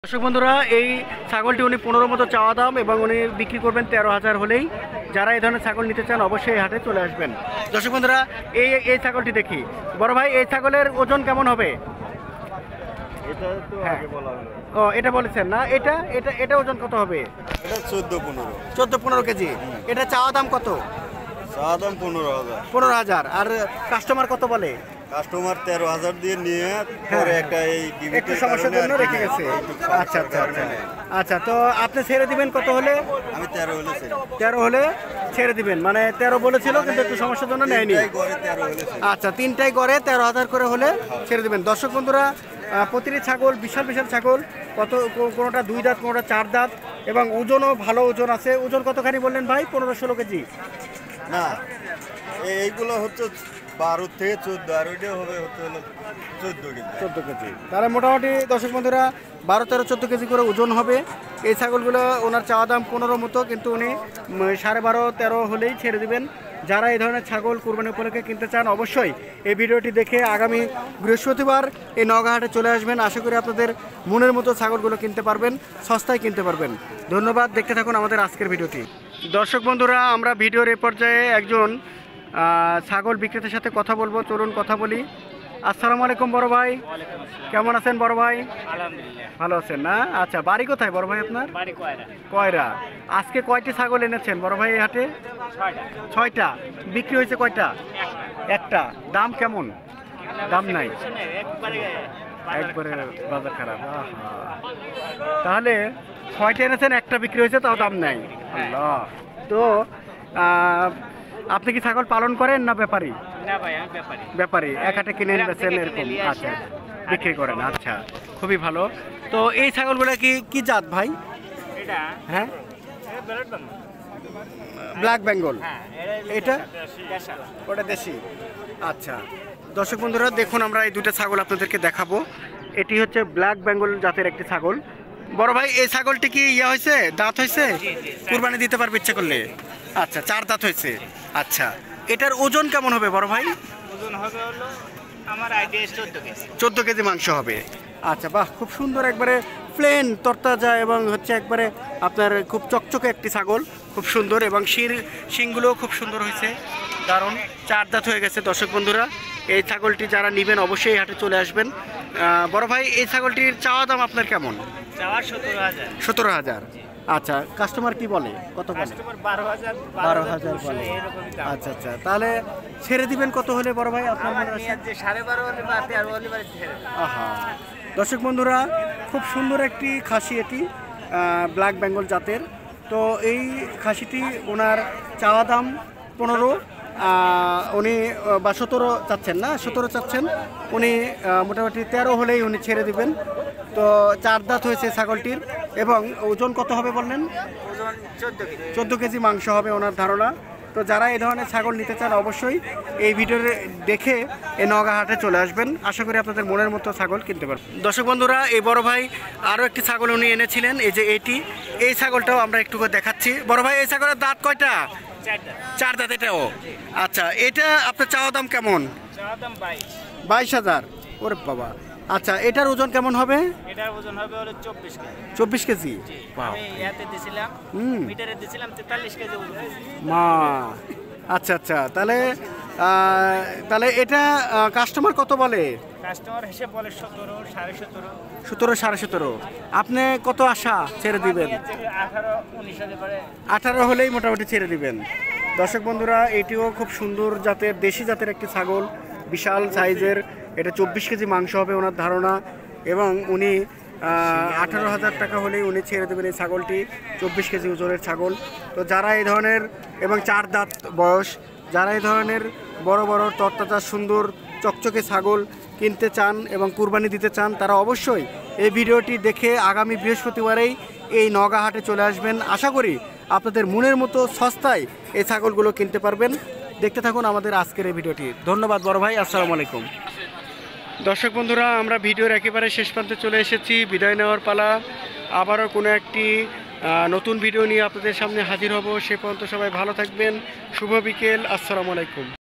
দর্শক বন্ধুরা, এই ছাগলটি উনি 15 মতো চাওয়া দাম এবং উনি বিক্রি করবেন 13,000 হলেই। যারা এই ধরনের ছাগল নিতে চান অবশ্যই এই হাটে চলে আসবেন। দর্শক বন্ধুরা, এই ছাগলটি দেখি। বড় ভাই, এই ছাগলের ওজন কেমন হবে? এটা তো আগে বলা হলো। ও, এটা বলেছেন না? এটা এটা এটা ওজন কত হবে? এটা 14-15। 14-15 কেজি। এটা চাওয়া দাম কত? চাওয়া দাম 15,000। 15,000। আর কাস্টমার কত বলে? কাস্টমার 13,000 দিয়ে নিয়ে পরে একটা এই একটু সমস্যার জন্য রেখে গেছে। আচ্ছা আচ্ছা আচ্ছা আচ্ছা। তো আপনি ছেড়ে দিবেন কত হলে? আমি 13 হলে ছেড়ে 13 হলে ছেড়ে দিবেন, মানে 13 বলেছিল কিন্তু একটু সমস্যার জন্য নেয়নি। করে 13 হলে ছেড়ে। আচ্ছা, তিনটাই করে 13,000 করে হলে ছেড়ে দিবেন। দর্শক বন্ধুরা, প্রতিটি ছাগল বিশাল বিশাল ছাগল, কোনোটা 2 দাঁত, কোনোটা 4 দাঁত এবং ওজনও ভালো ওজন আছে। ওজন কতখানি বললেন ভাই? 15-16 কেজি না, এইগুলো হচ্ছে 12 থেকে 14, আর ওইটা হবে হচ্ছে হলো 14 কেজি। 14 কেজি। তাহলে মোটামুটি দর্শক বন্ধুরা 12, 13, 14 কেজি করে ওজন হবে। এই ছাগলগুলো ওনার চাওয়া দাম 15 মতো, কিন্তু উনি 12.5, 13 হলেই ছেড়ে দিবেন। যারা এই ধরনের ছাগল কুরবানি উপলক্ষে কিনতে চান অবশ্যই এই ভিডিওটি দেখে আগামী বৃহস্পতিবার এই নওগাঁ হাটে চলে আসবেন। আশা করি আপনাদের মনের মতো ছাগলগুলো কিনতে পারবেন, সস্তায় কিনতে পারবেন। ধন্যবাদ, দেখতে থাকুন আমাদের আজকের ভিডিওটি। দর্শক বন্ধুরা, আমরা ভিডিওর এই পর্যায়ে একজন ছাগল বিক্রেতার সাথে কথা বলবো। চলুন কথা বলি। আসসালামু আলাইকুম বড় ভাই, কেমন আছেন বড় ভাই? আলহামদুলিল্লাহ, ভালো আছেন না? আচ্ছা, বাড়ি কোথায় বড় ভাই আপনার? বাড়ি কয়রা? কয়রা। আজকে কয়টি ছাগল এনেছেন বড় ভাই এই হাটে? 6টা। 6টা। বিক্রি হয়েছে কয়টা? একটা। দাম কেমন? দাম নাই, একবারে বাজার খারাপ। আহা। তাহলে 6টা এনেছেন, একটা বিক্রি হয়েছে, তাও দাম নাই। আল্লাহ। তো আপনি কি ছাগল পালন করেন না ব্যাপারী? না ভাই, আমি ব্যাপারী। ব্যাপারী, এক হাটে কিনে বেচেন এরকম? আচ্ছা, বিক্রি করেন। আচ্ছা, খুবই ভালো। তো এই ছাগলগুলো কি জাত ভাই? এটা হ্যাঁ, ব্লাড বাংলা। ব্ল্যাক বেঙ্গল। হ্যাঁ, এটা দেশাল। ওটা দেশি। আচ্ছা, দর্শক বন্ধুরা দেখুন, আমরা এই দুটো ছাগল আপনাদেরকে দেখাবো। এটি হচ্ছে ব্ল্যাক বেঙ্গল জাতের একটি ছাগল। বড় ভাই, এই ছাগলটি কি হয়েছে, দাঁত হয়েছে? কুরবানি দিতে পারবে ইচ্ছা করলে? আচ্ছা, 4 দাঁত হয়েছে। আচ্ছা, এটার ওজন কেমন হবে বড় ভাই? ওজন হবে হলো আমার আইডিয়া 14 কেজি। 14 কেজি মাংস হবে। আচ্ছা, বাহ, খুব সুন্দর, একবারে প্লেন তরতাজা এবং হচ্ছে একবারে আপনার খুব চকচকে একটি ছাগল, খুব সুন্দর, এবং শিংগুলোও খুব সুন্দর হয়েছে, দারুণ। 4 দাঁত হয়ে গেছে। দর্শক বন্ধুরা, এই ছাগলটি যারা নেবেন অবশ্যই এই হাটে চলে আসবেন। বড় ভাই, এই ছাগলটির চাওয়া দাম আপনার কেমন? চাওয়ার 17,000। 17,000। আচ্ছা, কাস্টমার কি বলে, কত বলে? কাস্টমার 12,000 12,000 বলে। এরকমই দাম। আচ্ছা আচ্ছা, তাহলে ছেড়ে দিবেন কত হলে বড় ভাই আপনার আমার মনে আছে? নিয়ত যে 12.5 হলে বা 13 হলে বাড়ি ছেড়ে দেব। আহা। দর্শক বন্ধুরা, খুব সুন্দর একটি খাসি এটি, ব্ল্যাক বেঙ্গল জাতের। তো এই খাসিটি ওনার চাওয়া দাম 15, উনি বা 17 চাচ্ছেন, না 17 চাচ্ছেন উনি। মোটামুটি 13 হলেই উনি ছেড়ে দিবেন। তো 4 দাঁত হয়েছে ছাগলটির, এবং ওজন কত হবে বললেন? ওজন 14 কেজি। 14 কেজি মাংস হবে ওনার ধারণা। তো যারা এই ধরনের ছাগল নিতে চান অবশ্যই এই ভিডিও দেখে এই নওগাঁ হাটে চলে আসবেন। আশা করি আপনাদের মনের মতো ছাগল কিনতে পারবেন। দর্শক বন্ধুরা, এই বড় ভাই আরও একটি ছাগল উনি এনেছিলেন, এই যে এই ছাগলটাও আমরা একটু করে দেখাচ্ছি। বড় ভাই, এই ছাগলের দাঁত কয়টা? 4 দাঁত এটাও। আচ্ছা, এটা আপনার চাওয়া দাম কেমন? চাওয়ার দাম 22। 22,000। ওরে বাবা। আচ্ছা, এটার ওজন কেমন হবে? এটার ওজন হবে হলো 24 কেজি। 24 কেজি। আমি ইয়াতে দিছিলাম, মিটারে দিছিলাম 43 কেজি ওজন হয়েছে। মা। আচ্ছা আচ্ছা, তাহলে এটা কাস্টমার কত বলে? কাস্টমার হিসেব বলে 17, 17.5। 17, 17.5। আপনি কত আশা ছেড়ে দিবেন? 18, 19 হলে পরে 18 হলেই মোটামুটি ছেড়ে দিবেন। দর্শক বন্ধুরা, এটিও খুব সুন্দর জাতের, দেশি জাতের একটি ছাগল, বিশাল সাইজের। এটা 24 কেজি মাংস হবে ওনার ধারণা, এবং উনি 18,000 টাকা হলেই উনি ছেড়ে দেবেন এই ছাগলটি। 24 কেজি ওজনের ছাগল। তো যারা এই ধরনের, এবং 4 দাঁত বয়স, যারা এই ধরনের বড় বড় তরতাজা সুন্দর চকচকে ছাগল কিনতে চান এবং কুরবানি দিতে চান, তারা অবশ্যই এই ভিডিওটি দেখে আগামী বৃহস্পতিবারেই এই নওগাঁ হাটে চলে আসবেন। আশা করি আপনাদের মনের মতো সস্তায় এই ছাগলগুলো কিনতে পারবেন। দেখতে থাকুন আমাদের আজকের এই ভিডিওটি। ধন্যবাদ বড় ভাই, আসসালামু আলাইকুম। দর্শক বন্ধুরা, আমরা ভিডিওর একেবারে শেষ প্রান্তে চলে এসেছি, বিদায় নেওয়ার পালা। আবারও কোনো একটি নতুন ভিডিও নিয়ে আপনাদের সামনে হাজির হব। সে পর্যন্ত সবাই ভালো থাকবেন। শুভ বিকেল, আসসালামু আলাইকুম।